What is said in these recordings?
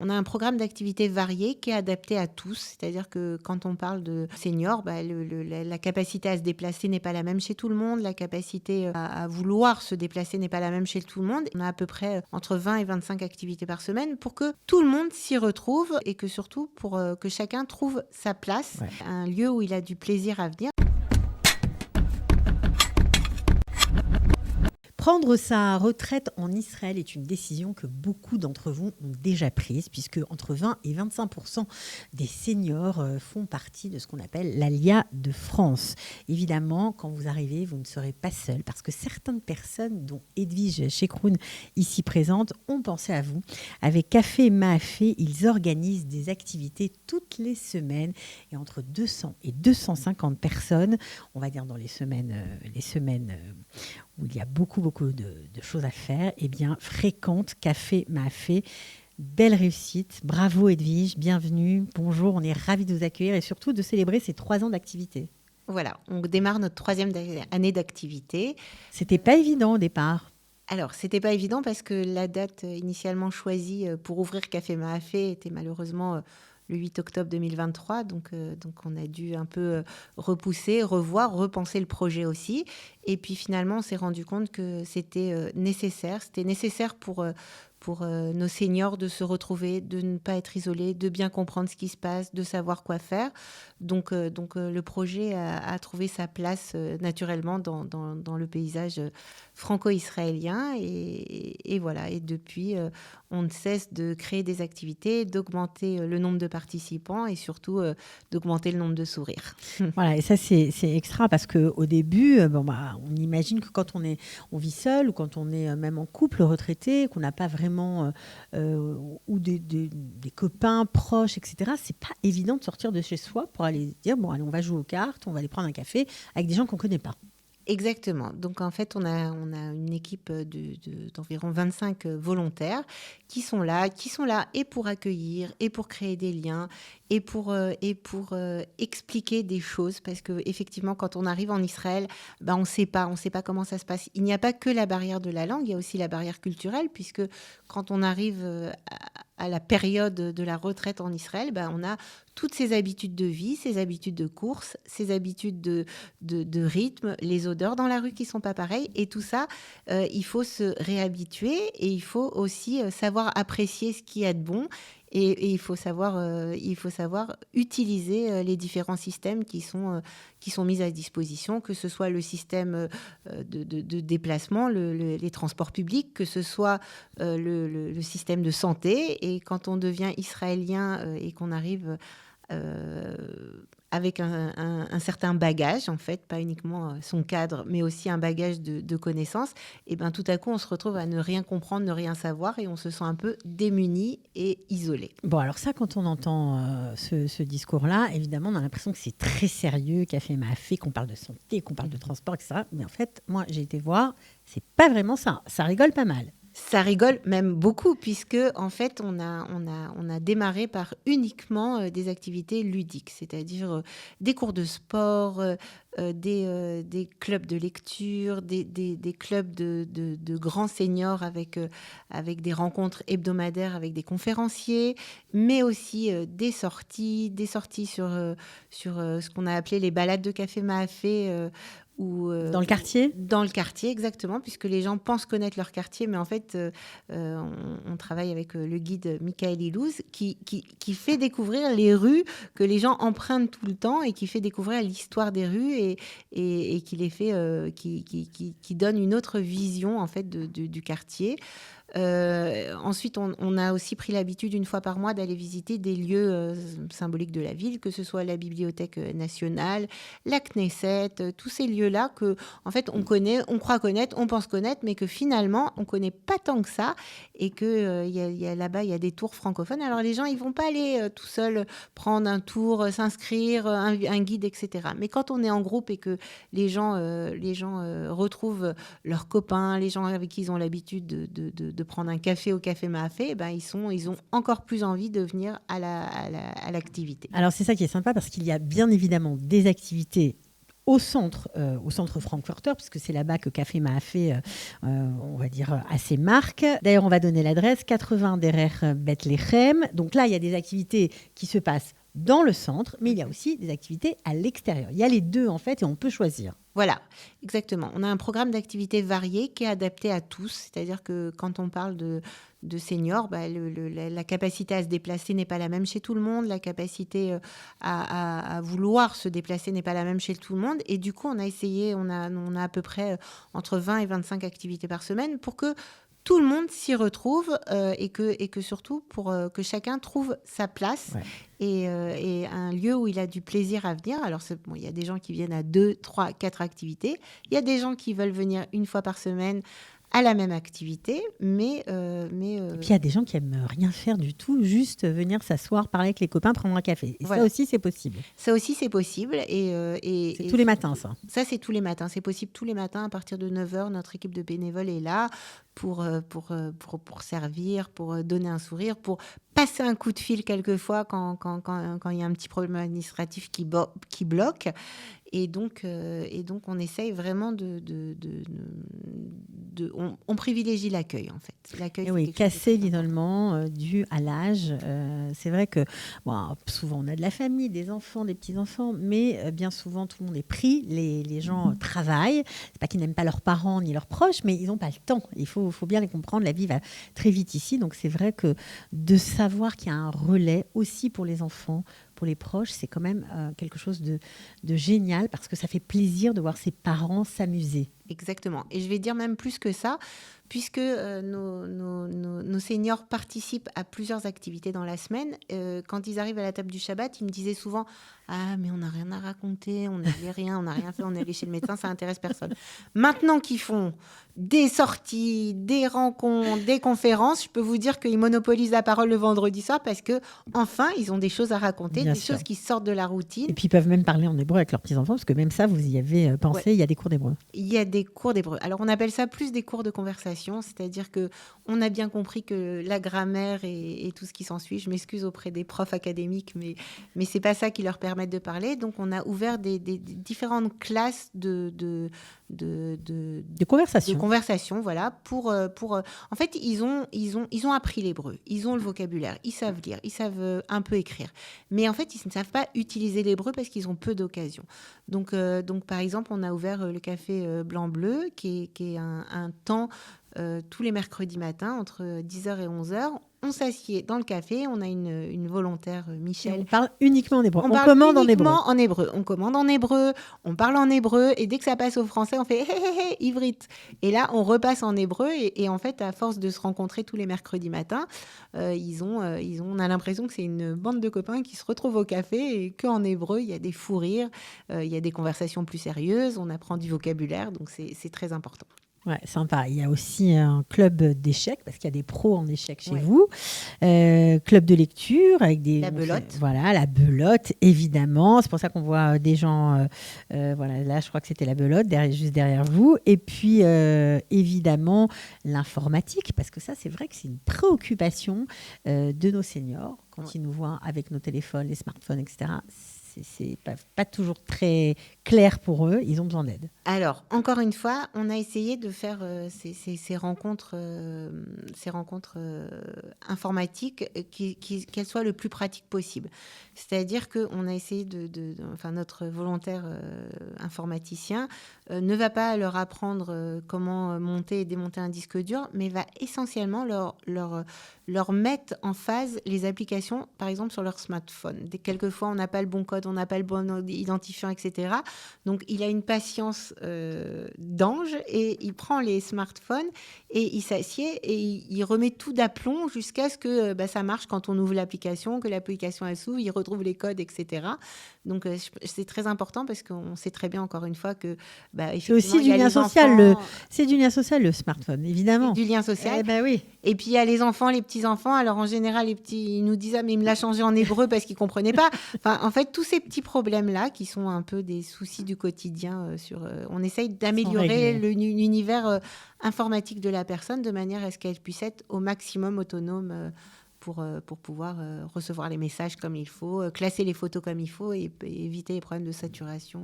On a un programme d'activités varié qui est adapté à tous. C'est-à-dire que quand on parle de seniors, la capacité à se déplacer n'est pas la même chez tout le monde. La capacité à vouloir se déplacer n'est pas la même chez tout le monde. On a à peu près entre 20 et 25 activités par semaine pour que tout le monde s'y retrouve et que surtout pour que chacun trouve sa place, Ouais. un lieu où il a du plaisir à venir. Prendre sa retraite en Israël est une décision que beaucoup d'entre vous ont déjà prise, puisque entre 20 et 25% des seniors font partie de ce qu'on appelle l'Alia de France. Évidemment, quand vous arrivez, vous ne serez pas seul, parce que certaines personnes, dont Edwige Chekroun, ici présente, ont pensé à vous. Avec Café Maafé, ils organisent des activités toutes les semaines, et entre 200 et 250 personnes, on va dire dans les semaines où il y a beaucoup de choses à faire, eh bien, fréquente Café Maafé. Belle réussite. Bravo Edwige, bienvenue. Bonjour, on est ravis de vous accueillir et surtout de célébrer ces 3 ans d'activité. Voilà, on démarre notre 3e année d'activité. C'était pas évident au départ. Alors, c'était pas évident parce que la date initialement choisie pour ouvrir Café Maafé était malheureusement le 8 octobre 2023. Donc on a dû un peu repousser, revoir, repenser le projet aussi. Et puis finalement, on s'est rendu compte que c'était nécessaire. C'était nécessaire pour nos seniors de se retrouver, de ne pas être isolés, de bien comprendre ce qui se passe, de savoir quoi faire. Donc le projet a trouvé sa place naturellement dans le paysage franco-israélien. Et voilà. Et depuis, on ne cesse de créer des activités, d'augmenter le nombre de participants et surtout d'augmenter le nombre de sourires. Voilà, et ça c'est extra parce qu'au début, on imagine que quand on vit seul ou quand on est même en couple retraité, qu'on n'a pas vraiment ou des copains proches, etc., c'est pas évident de sortir de chez soi pour aller dire, bon, allez, on va jouer aux cartes, on va aller prendre un café avec des gens qu'on ne connaît pas. Exactement. Donc en fait, on a une équipe d'environ 25 volontaires qui sont là et pour accueillir, et pour créer des liens, et pour expliquer des choses. Parce que effectivement, quand on arrive en Israël, on sait pas comment ça se passe. Il n'y a pas que la barrière de la langue, il y a aussi la barrière culturelle, puisque quand on arrive à la période de la retraite en Israël, on a toutes ces habitudes de vie, ces habitudes de course, ces habitudes de rythme, les odeurs dans la rue qui sont pas pareilles. Et tout ça, il faut se réhabituer et il faut aussi savoir apprécier ce qu'il y a de bon. Et il faut savoir utiliser les différents systèmes qui sont mis à disposition, que ce soit le système de déplacement, les transports publics, que ce soit le système de santé. Et quand on devient israélien et qu'on arrive euh, avec un certain bagage, en fait, pas uniquement son cadre, mais aussi un bagage de connaissances, et ben tout à coup, on se retrouve à ne rien comprendre, ne rien savoir, et on se sent un peu démuni et isolé. Bon, alors ça, quand on entend ce discours-là, évidemment, on a l'impression que c'est très sérieux, Café Maafé, qu'on parle de santé, qu'on parle de transport, etc. Mais en fait, moi, j'ai été voir, c'est pas vraiment ça. Ça rigole pas mal. Ça rigole même beaucoup puisque en fait on a démarré par uniquement des activités ludiques, c'est-à-dire des cours de sport, des clubs de lecture, des clubs de grands seniors avec des rencontres hebdomadaires avec des conférenciers, mais aussi des sorties sur ce qu'on a appelé les balades de Café Maafé. Dans le quartier ? Dans le quartier, exactement, puisque les gens pensent connaître leur quartier, mais en fait, on travaille avec le guide Michael Ilouz qui fait découvrir les rues que les gens empruntent tout le temps et qui fait découvrir l'histoire des rues et qui les fait, qui donne une autre vision en fait du quartier. Ensuite, on a aussi pris l'habitude une fois par mois d'aller visiter des lieux symboliques de la ville, que ce soit la Bibliothèque nationale, la Knesset, tous ces lieux-là que, en fait, on connaît, on croit connaître, on pense connaître, mais que finalement, on connaît pas tant que ça, et que là-bas, il y a des tours francophones. Alors les gens, ils vont pas aller tout seuls prendre un tour, s'inscrire, un guide, etc. Mais quand on est en groupe et que les gens retrouvent leurs copains, les gens avec qui ils ont l'habitude de prendre un café au Café Maafé, ils ont encore plus envie de venir à l'activité. Alors c'est ça qui est sympa parce qu'il y a bien évidemment des activités au centre frankfurter, puisque c'est là-bas que Café m'a fait, on va dire, à ses marques. D'ailleurs, on va donner l'adresse, 80 derrière Bethléem. Donc là, il y a des activités qui se passent dans le centre, mais il y a aussi des activités à l'extérieur. Il y a les deux, en fait, et on peut choisir. Voilà, exactement. On a un programme d'activités variées qui est adapté à tous. C'est-à-dire que quand on parle de seniors, la capacité à se déplacer n'est pas la même chez tout le monde. La capacité à vouloir se déplacer n'est pas la même chez tout le monde. Et du coup, on a à peu près entre 20 et 25 activités par semaine pour que tout le monde s'y retrouve et que surtout pour que chacun trouve sa place et un lieu où il a du plaisir à venir. Alors, il y a des gens qui viennent à 2, 3, 4 activités. Il y a des gens qui veulent venir une fois par semaine à la même activité, mais Et puis il y a des gens qui aiment rien faire du tout, juste venir s'asseoir, parler avec les copains, prendre un café. Et voilà. Ça aussi, c'est possible. Ça aussi, c'est possible. C'est tous les matins, ça. Ça, c'est tous les matins. C'est possible tous les matins à partir de 9h. Notre équipe de bénévoles est là pour servir, pour donner un sourire, pour passer un coup de fil quelquefois quand il y a un petit problème administratif qui bloque. Et donc, on essaye vraiment on privilégie l'accueil, en fait. L'accueil, Et oui, casser l'isolement dû à l'âge. C'est vrai que souvent, on a de la famille, des enfants, des petits-enfants, mais bien souvent, tout le monde est pris. Les gens travaillent. C'est pas qu'ils n'aiment pas leurs parents ni leurs proches, mais ils n'ont pas le temps. Il faut bien les comprendre. La vie va très vite ici. Donc, c'est vrai que de savoir qu'il y a un relais aussi pour les enfants, pour les proches, c'est quand même quelque chose de génial parce que ça fait plaisir de voir ses parents s'amuser. Exactement. Et je vais dire même plus que ça, puisque nos seniors participent à plusieurs activités dans la semaine. Quand ils arrivent à la table du Shabbat, ils me disaient souvent « Ah, mais on n'a rien à raconter, on n'avait rien, on n'a rien fait, on est allé chez le médecin, ça n'intéresse personne. » Maintenant qu'ils font des sorties, des rencontres, des conférences, je peux vous dire qu'ils monopolisent la parole le vendredi soir parce que enfin, ils ont des choses à raconter, Bien des sûr. choses qui sortent de la routine. Et puis ils peuvent même parler en hébreu avec leurs petits-enfants, parce que même ça, vous y avez pensé, Ouais. il y a des cours d'hébreu. Il y a des cours d'hébreu. Alors, on appelle ça plus des cours de conversation, c'est-à-dire que on a bien compris que la grammaire et tout ce qui s'ensuit, je m'excuse auprès des profs académiques, mais c'est pas ça qui leur permet de parler. Donc, on a ouvert des différentes classes de conversation, voilà, pour en fait, ils ont appris l'hébreu, ils ont le vocabulaire, ils savent lire, ils savent un peu écrire, mais en fait, ils ne savent pas utiliser l'hébreu parce qu'ils ont peu d'occasions. Donc, par exemple, on a ouvert le café blanc-bleu, qui est un temps tous les mercredis matins, entre 10h et 11h. On s'assied dans le café, on a une volontaire, Michel. Et on parle uniquement en hébreu. On parle commande uniquement en hébreu. On commande en hébreu, on parle en hébreu, et dès que ça passe au français, on fait hé hé hé, ivrite. Et là, on repasse en hébreu, et en fait, à force de se rencontrer tous les mercredis matins, on a l'impression que c'est une bande de copains qui se retrouvent au café, et qu'en hébreu, il y a des fous rires, il y a des conversations plus sérieuses, on apprend du vocabulaire, donc c'est très important. Ouais, sympa. Il y a aussi un club d'échecs, parce qu'il y a des pros en échecs chez vous. Club de lecture avec des... La belote. Voilà, la belote, évidemment. C'est pour ça qu'on voit des gens... voilà, là, je crois que c'était la belote, juste derrière vous. Et puis, évidemment, l'informatique, parce que ça, c'est vrai que c'est une préoccupation de nos seniors. Quand ils nous voient avec nos téléphones, les smartphones, etc., c'est pas toujours très clair pour eux. Ils ont besoin d'aide. Alors, encore une fois, on a essayé de faire ces rencontres informatiques qu'elles soient le plus pratiques possible. C'est-à-dire qu'on a essayé notre volontaire informaticien ne va pas leur apprendre comment monter et démonter un disque dur, mais va essentiellement leur mettre en phase les applications, par exemple sur leur smartphone. Quelquefois, on n'a pas le bon code, on n'a pas le bon identifiant, etc. Donc, il a une patience d'ange et il prend les smartphones et il s'assied et il remet tout d'aplomb jusqu'à ce que ça marche quand on ouvre l'application, que l'application elle s'ouvre, il retrouve les codes, etc. Donc, c'est très important parce qu'on sait très bien, encore une fois, que c'est aussi du lien social. C'est du lien social, le smartphone, évidemment. Du lien social. Oui. Et puis, il y a les enfants, les petits-enfants. Alors, en général, les petits, ils nous disent « Ah, mais il me l'a changé en hébreu parce qu'ils ne comprenaient pas. » Enfin, en fait, tous ces petits problèmes-là, qui sont un peu des soucis du quotidien, on essaye d'améliorer l'univers informatique de la personne de manière à ce qu'elle puisse être au maximum autonome pour pouvoir recevoir les messages comme il faut, classer les photos comme il faut et éviter les problèmes de saturation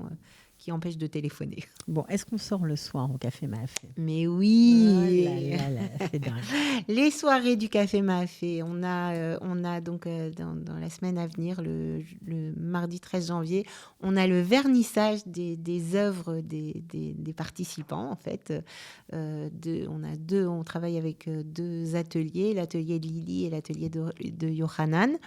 qui empêche de téléphoner. Bon, est-ce qu'on sort le soir au Café Maafé? Mais oui. Oh là là, c'est dingue. Les soirées du Café Maafé, on a donc dans la semaine à venir, le mardi 13 janvier, on a le vernissage des œuvres des participants en fait. On travaille avec 2 ateliers, l'atelier de Lily et l'atelier de Yohanan.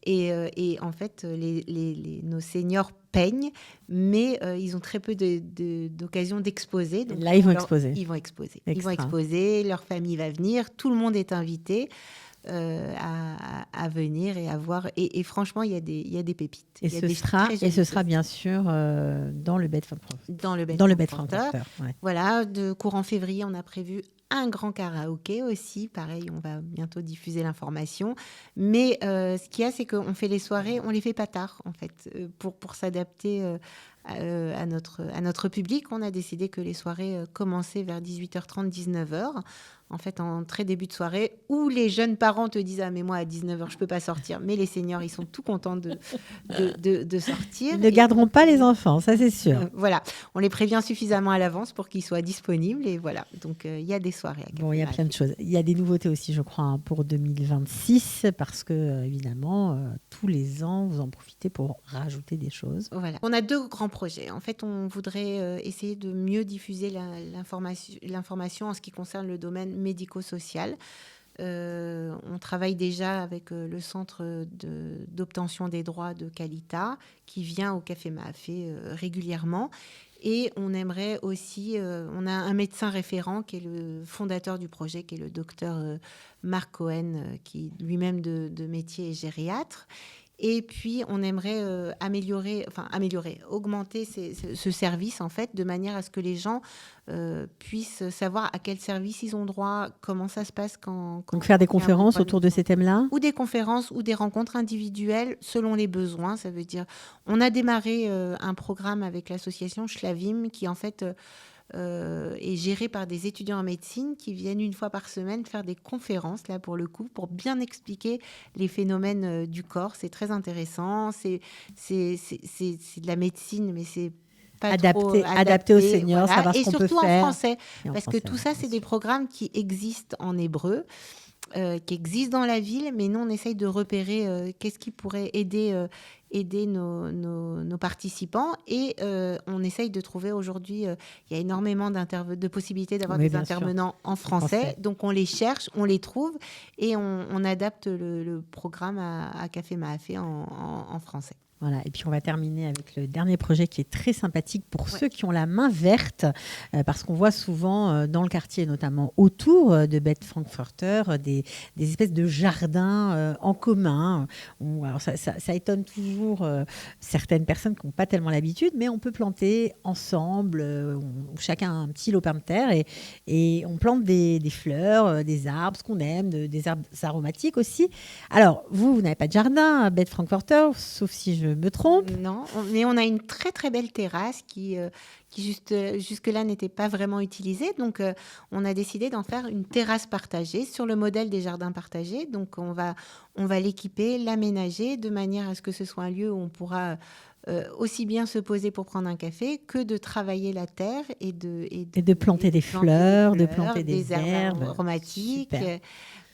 Et en fait, nos seniors peignent, mais ils ont très peu d'occasion d'exposer. Donc là, ils vont exposer. Ils vont exposer, leur famille va venir, tout le monde est invité à venir et à voir. Et franchement, il y a des pépites. Et ce sera bien sûr dans le Bed Frankfurter. Ouais. Voilà, de courant février, on a prévu un grand karaoké aussi. Pareil, on va bientôt diffuser l'information. Mais ce qu'il y a, c'est qu'on fait les soirées, on les fait pas tard, en fait, pour s'adapter à notre public. On a décidé que les soirées commençaient vers 18h30, 19h. En fait, en très début de soirée, où les jeunes parents te disent « Ah, mais moi, à 19h, je peux pas sortir. » Mais les seniors, ils sont tout contents de sortir. Ils ne garderont pas les enfants, ça c'est sûr. Voilà, on les prévient suffisamment à l'avance pour qu'ils soient disponibles. Et voilà, donc il y a des soirées. Bon, il y a plein de choses. Il y a des nouveautés aussi, je crois, pour 2026, parce que, évidemment, tous les ans, vous en profitez pour rajouter des choses. Voilà. On a 2 grands projets. En fait, on voudrait essayer de mieux diffuser l'information en ce qui concerne le domaine médico-social. On travaille déjà avec le centre d'obtention des droits de Qualita qui vient au Café Maafé régulièrement. Et on aimerait aussi, on a un médecin référent qui est le fondateur du projet, qui est le docteur Marc Cohen, qui lui-même de métier est gériatre. Et puis, on aimerait augmenter ce service, en fait, de manière à ce que les gens puissent savoir à quel service ils ont droit, comment ça se passe Donc, faire des conférences autour de ces thèmes-là ? Ou des conférences ou des rencontres individuelles selon les besoins. Ça veut dire, on a démarré un programme avec l'association Schlavim qui, en fait... est géré par des étudiants en médecine qui viennent une fois par semaine faire des conférences, là pour le coup, pour bien expliquer les phénomènes du corps. C'est très intéressant, c'est de la médecine, mais c'est pas adapté aux seniors, voilà. Savoir ce qu'on peut faire. Et surtout en français, parce que français, tout ça, c'est des programmes qui existent en hébreu, qui existent dans la ville, mais nous, on essaye de repérer qu'est-ce qui pourrait aider nos participants. Et on essaye de trouver aujourd'hui, il y a énormément de possibilités d'avoir des intervenants en français. Donc, on les cherche, on les trouve et on adapte le programme à Café Maafé en français. Voilà. Et puis on va terminer avec le dernier projet qui est très sympathique pour ceux qui ont la main verte, parce qu'on voit souvent dans le quartier, notamment autour de Bed Frankfurter, des espèces de jardins en commun. Alors ça étonne toujours certaines personnes qui n'ont pas tellement l'habitude, mais on peut planter ensemble, chacun un petit lopin de terre, et on plante des fleurs, des arbres, ce qu'on aime, des arbres aromatiques aussi. Alors, vous n'avez pas de jardin à Bed Frankfurter, sauf si je me trompe. Non, mais on a une très très belle terrasse qui jusque-là n'était pas vraiment utilisée. Donc, on a décidé d'en faire une terrasse partagée sur le modèle des jardins partagés. Donc, on va l'équiper, l'aménager de manière à ce que ce soit un lieu où on pourra aussi bien se poser pour prendre un café que de travailler la terre et de planter des fleurs, de planter des herbes aromatiques. Super.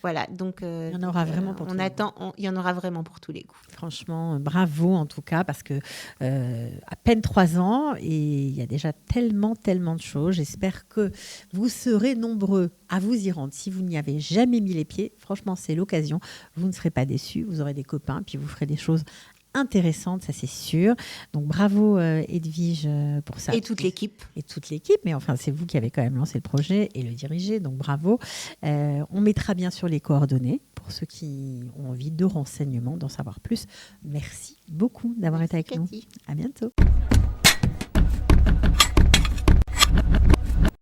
Voilà, donc il y en aura vraiment pour il y en aura vraiment pour tous les goûts. Franchement, bravo en tout cas, parce que à peine 3 ans et il y a déjà tellement de choses. J'espère que vous serez nombreux à vous y rendre. Si vous n'y avez jamais mis les pieds, franchement, c'est l'occasion. Vous ne serez pas déçus. Vous aurez des copains, puis vous ferez des choses intéressante, ça c'est sûr. Donc bravo Edwige pour ça. Et toute l'équipe. Mais enfin c'est vous qui avez quand même lancé le projet et le dirigé, donc bravo. On mettra bien sûr les coordonnées pour ceux qui ont envie de renseignements, d'en savoir plus. Merci beaucoup d'avoir été avec nous. À bientôt.